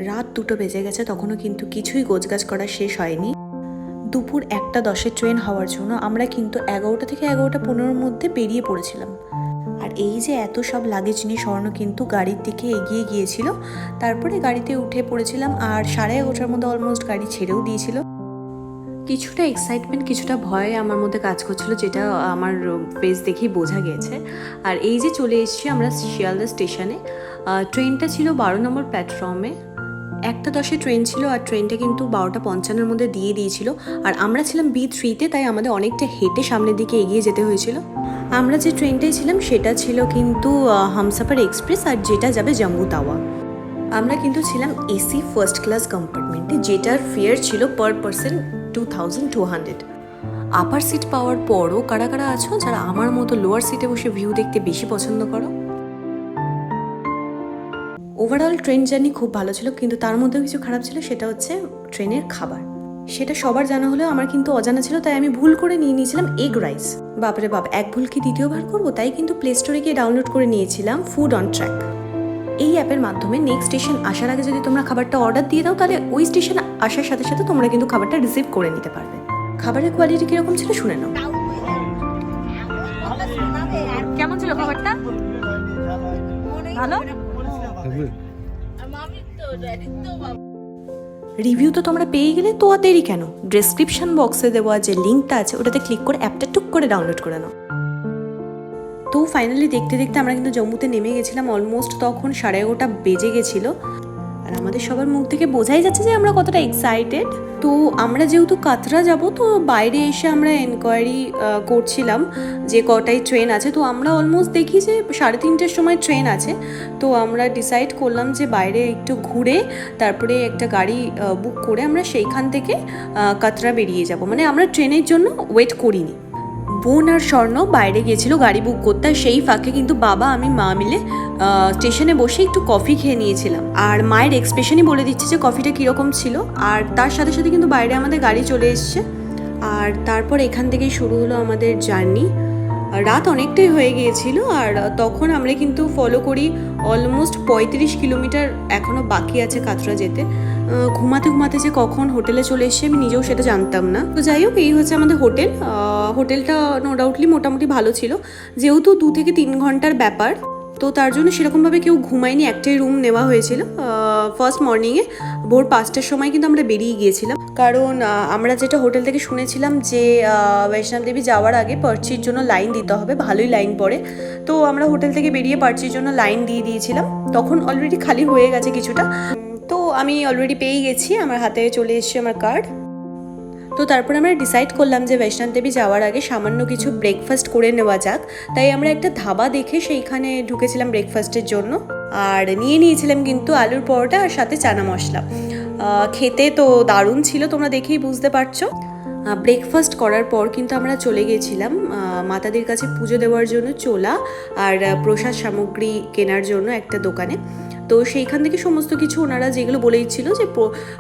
রাত 2টো বেজে গেছে, তখনও কিন্তু কিছুই গোছগাছ করা শেষ হয়নি। দুপুর 1:10 ট্রেন হওয়ার জন্য আমরা কিন্তু 11টা থেকে 11:15-র মধ্যে বেরিয়ে পড়েছিলাম। আর এই যে এত সব লাগেজ নিয়ে স্বর্ণ কিন্তু গাড়ির দিকে এগিয়ে গিয়েছিল। তারপরে গাড়িতে উঠে পড়েছিলাম আর 11:30টার মধ্যে অলমোস্ট গাড়ি ছেড়েও দিয়েছিল। কিছুটা এক্সাইটমেন্ট, কিছুটা ভয় আমার মধ্যে কাজ করছিল, যেটা আমার ফেস দেখেই বোঝা গিয়েছে। আর এই যে চলে এসেছি আমরা শিয়ালদা স্টেশনে। ট্রেনটা ছিল 12 নম্বর প্ল্যাটফর্মে। 1:10 ট্রেন ছিল আর ট্রেনটা কিন্তু 12:55-এর মধ্যে দিয়ে দিয়েছিল। আর আমরা ছিলাম B3-তে, তাই আমাদের অনেকটা হেঁটে সামনের দিকে এগিয়ে যেতে হয়েছিল। আমরা যে ট্রেনটায় ছিলাম সেটা ছিল কিন্তু হামসাফার এক্সপ্রেস, আর যেটা যাবে জম্মু তাওয়া। আমরা কিন্তু ছিলাম এসি ফার্স্ট ক্লাস কম্পার্টমেন্টে, যেটার ফেয়ার ছিল পার পারসন 2200। আপার সিট পাওয়ার পরও কারা কারা আছো যারা আমার মতো লোয়ার সিটে বসে ভিউ দেখতে বেশি পছন্দ করো? ওভারঅল ট্রেন জার্নি খুব ভালো ছিল, কিন্তু তার মধ্যেও কিছু খারাপ ছিল, সেটা হচ্ছে ট্রেনের খাবার। সেটা সবার জানা হলেও আমার কিন্তু অজানা ছিল, তাই আমি ভুল করে নিয়ে নিয়েছিলাম এগ রাইস। বাপরে বাপ, এক ভুল কি দ্বিতীয়বার করবো? তাই কিন্তু প্লে স্টোরে গিয়ে ডাউনলোড করে নিয়েছিলাম ফুড অন ট্র্যাক। এই অ্যাপের মাধ্যমে নেক্সট স্টেশন আসার আগে যদি তোমরা খাবারটা অর্ডার দিয়ে দাও, তাহলে ওই স্টেশন আসার সাথে সাথে তোমরা কিন্তু খাবারটা রিসিভ করে নিতে পারবে। খাবারের কোয়ালিটি কিরকম ছিল শুনে নাও। কেমন ছিল খাবারটা? ভালো। রিভিউ তো তোমরা পেয়ে গেলে, তো আর দেরি কেন? ডেসক্রিপশন বক্সে দেওয়া যে লিঙ্কটা আছে ওটাতে ক্লিক করে অ্যাপটা টুক করে ডাউনলোড করে নাও। তো ফাইনালি দেখতে দেখতে আমরা কিন্তু জম্মুতে নেমে গেছিলাম। অলমোস্ট তখন 11:30 বেজে গেছিলো। আর আমাদের সবার মুখ থেকে বোঝাই যাচ্ছে যে আমরা কতটা এক্সাইটেড। তো আমরা যেহেতু কাতরা যাব, তো বাইরে এসে আমরা এনকোয়ারি করছিলাম যে কটায় ট্রেন আছে। তো আমরা অলমোস্ট দেখি যে 3:30-র সময় ট্রেন আছে। তো আমরা ডিসাইড করলাম যে বাইরে একটু ঘুরে তারপরে একটা গাড়ি বুক করে আমরা সেইখান থেকে কাতরা বেরিয়ে যাব। মানে আমরা ট্রেনের জন্য ওয়েট করিনি। বোন আর স্বর্ণ বাইরে গিয়েছিল গাড়ি বুক করতে, সেই ফাঁকে কিন্তু বাবা আমি মা মিলে স্টেশনে বসে একটু কফি খেয়ে নিয়েছিলাম। আর মায়ের এক্সপ্রেশনই বলে দিচ্ছে যে কফিটা কীরকম ছিল। আর তার সাথে সাথে কিন্তু বাইরে আমাদের গাড়ি চলে এসছে। আর তারপর এখান থেকেই শুরু হলো আমাদের জার্নি। রাত অনেকটাই হয়ে গিয়েছিল, আর তখন আমরা কিন্তু ফলো করি অলমোস্ট 35 কিলোমিটার এখনও বাকি আছে কাতরা যেতে। ঘুমাতে ঘুমাতে যে কখন হোটেলে চলে এসেছি আমি নিজেও সেটা জানতাম না। তো যাই হোক, এই হচ্ছে আমাদের হোটেল। হোটেলটা নো ডাউটলি মোটামুটি ভালো ছিল, যেহেতু 2 থেকে 3 ঘন্টার ব্যাপার। তো তার জন্য সেরকমভাবে কেউ ঘুমায়নি, একটাই রুম নেওয়া হয়েছিল। ফার্স্ট মর্নিংয়ে ভোর 5টার সময় কিন্তু আমরা বেরিয়ে গিয়েছিলাম, কারণ আমরা যেটা হোটেল থেকে শুনেছিলাম যে বৈষ্ণব দেবী যাওয়ার আগে পার্চির জন্য লাইন দিতে হবে, ভালোই লাইন পড়ে। তো আমরা হোটেল থেকে বেরিয়ে পার্চির জন্য লাইন দিয়ে দিয়েছিলাম। তখন অলরেডি খালি হয়ে গেছে কিছুটা। তো আমি অলরেডি পেয়ে গেছি, আমার হাতে চলে এসেছে আমার কার্ড। তো তারপরে আমরা ডিসাইড করলাম যে বৈষ্ণব দেবী যাওয়ার আগে সামান্য কিছু ব্রেকফাস্ট করে নেওয়া যাক। তাই আমরা একটা ধাবা দেখে সেইখানে ঢুকেছিলাম ব্রেকফাস্টের জন্য। আর নিয়ে নিয়েছিলাম কিন্তু আলুর পরোটা আর সাথে চানা মশলা। খেতে তো দারুণ ছিল, তোমরা দেখেই বুঝতে পারছো। ব্রেকফাস্ট করার পর কিন্তু আমরা চলে গিয়েছিলাম মাতাদের কাছে পুজো দেওয়ার জন্য চোলা আর প্রসাদ সামগ্রী কেনার জন্য একটা দোকানে। তো সেইখান থেকে সমস্ত কিছু ওনারা যেগুলো বলে দিচ্ছিল যে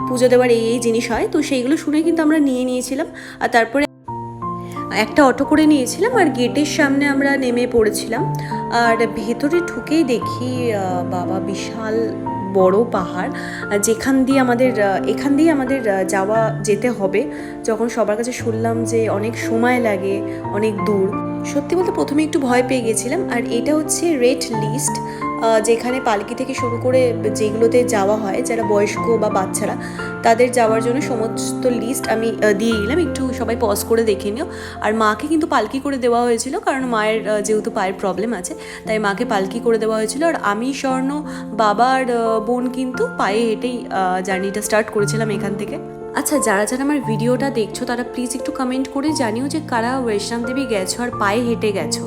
পুজো দেওয়ার এই জিনিস হয়, তো সেইগুলো শুনে কিন্তু আমরা নিয়ে নিয়েছিলাম। আর তারপরে একটা অটো করে নিয়েছিলাম আর গেটের সামনে আমরা নেমে পড়েছিলাম। আর ভেতরে ঢুকেই দেখি বাবা বিশাল বড় পাহাড়, এখান দিয়ে আমাদের যেতে হবে। যখন সবার কাছে শুনলাম যে অনেক সময় লাগে, অনেক দূর, সত্যি বলতে প্রথমে একটু ভয় পেয়ে গেছিলাম। আর এটা হচ্ছে রেড লিস্ট, যেখানে পালকি থেকে শুরু করে যেগুলোতে যাওয়া হয়, যারা বয়স্ক বা বাচ্চারা তাদের যাওয়ার জন্য সমস্ত লিস্ট আমি দিয়ে দিলাম, একটু সবাই পজ করে দেখে নিও। আর মাকে কিন্তু পালকি করে দেওয়া হয়েছিল, কারণ মায়ের যেহেতু পায়ের প্রবলেম আছে তাই মাকে পালকি করে দেওয়া হয়েছিল। আর আমি স্বর্ণ, বাবা আর বোন কিন্তু পায়ে হেঁটেই জার্নিটা স্টার্ট করেছিলাম এখান থেকে। আচ্ছা, যারা যারা আমার ভিডিওটা দেখছো তারা প্লিজ একটু কমেন্ট করে জানিও যে কারা বৈষ্ণব দেবী গেছো আর পায়ে হেঁটে গেছো।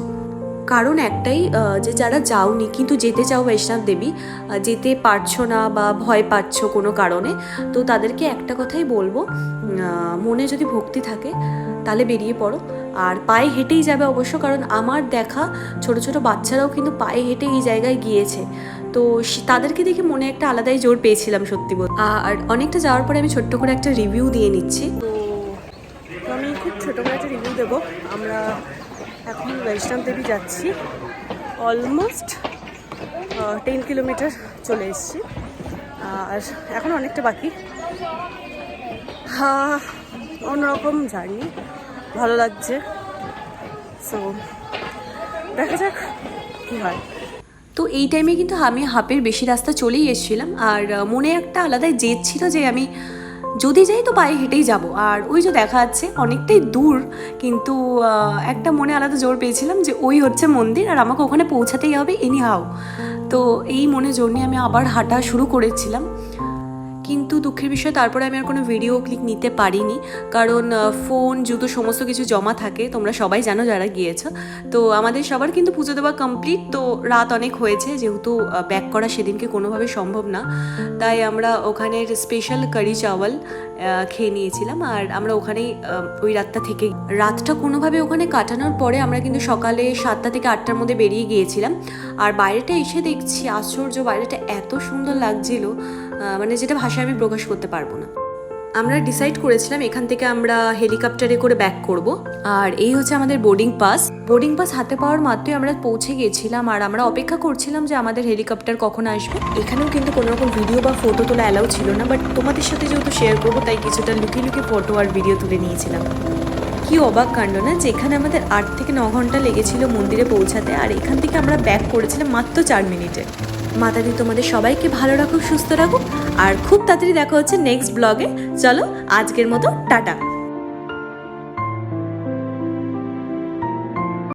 কারণ একটাই, যে যারা যাওনি কিন্তু যেতে চাও বৈষ্ণব দেবী, যেতে পারছো না বা ভয় পাচ্ছ কোনো কারণে, তো তাদেরকে একটা কথাই বলবো, মনে যদি ভক্তি থাকে তাহলে বেরিয়ে পড়ো। আর পায়ে হেঁটেই যাবে অবশ্য, কারণ আমার দেখা ছোট ছোট বাচ্চারাও কিন্তু পায়ে হেঁটে এই জায়গায় গিয়েছে। তো তাদেরকে দেখে মনে একটা আলাদাই জোর পেয়েছিলাম সত্যি বল। আর অনেকটা যাওয়ার পরে আমি ছোট্ট করে একটা রিভিউ দিয়ে নিচ্ছি। তো আমি খুব ছোটো করে একটা রিভিউ দেবো। আমরা এখন বৈষ্ণব দেবী যাচ্ছি, অলমোস্ট 10 কিলোমিটার চলে এসেছি। আর এখন অনেকটা বাকি। অন্যরকম জার্নি, ভালো লাগছে। সো দেখা যাক কী হয়। তো এই টাইমে কিন্তু আমি হাফের বেশি রাস্তা চলেই এসেছিলাম, আর মনে একটা আলাদাই জেদ ছিল যে আমি যদি যাই তো পায়ে হেঁটেই যাব। আর ওই যে দেখা যাচ্ছে অনেকটাই দূর, কিন্তু একটা মনে আলাদা জোর পেয়েছিলাম যে ওই হচ্ছে মন্দির আর আমাকে ওখানে পৌঁছাতেই হবে এনি হাউ। তো এই মনে জোর নিয়ে আমি আবার হাঁটা শুরু করেছিলাম, কিন্তু দুঃখের বিষয় তারপরে আমি আর কোনো ভিডিও ক্লিক নিতে পারিনি, কারণ ফোন জুতো সমস্ত কিছু জমা থাকে, তোমরা সবাই জানো যারা গিয়েছো। তো আমাদের সবার কিন্তু পুজো দেওয়া কমপ্লিট, তো রাত অনেক হয়েছে, যেহেতু ব্যাক করা সেদিনকে কোনোভাবে সম্ভব না, তাই আমরা ওখানের স্পেশাল কারি চাওয়াল খেয়ে নিয়েছিলাম। আর আমরা ওখানেই ওই রাতটা কোনোভাবে ওখানে কাটানোর পরে আমরা কিন্তু সকালে 7টা থেকে 8টার মধ্যে বেরিয়ে গিয়েছিলাম। আর বাইরেটা এসে দেখছি আশ্চর্য, বাইরেটা এত সুন্দর লাগছিল, মানে যেটা ভাষায় আমি প্রকাশ করতে পারবো না। আমরা ডিসাইড করেছিলাম এখান থেকে আমরা হেলিকপ্টারে করে ব্যাক করব। আর এই হচ্ছে আমাদের বোর্ডিং পাস হাতে পাওয়ার মাত্রই আমরা পৌঁছে গিয়েছিলাম, আর আমরা অপেক্ষা করছিলাম যে আমাদের হেলিকপ্টার কখন আসবে। এখানেও কিন্তু কোনো রকম ভিডিও বা ফটো তোলা অ্যালাউ ছিল না, বাট তোমাদের সাথে যেহেতু শেয়ার করবো তাই কিছুটা লুকিয়ে লুকিয়ে ফটো আর ভিডিও তুলে নিয়েছিলাম। কি অবাক কাণ্ড না, যে এখানে আমাদের 8 থেকে 9 ঘন্টা লেগেছিল মন্দিরে পৌঁছাতে, আর এখান থেকে আমরা ব্যাক করেছিলাম মাত্র 4 মিনিটে। মাতাদি তোমাদের সবাইকে ভালো রাখুক, সুস্থ রাখুক, আর খুব তাড়াতাড়ি দেখা হচ্ছে নেক্সট ব্লগে। চলো আজকের মতো টাটা।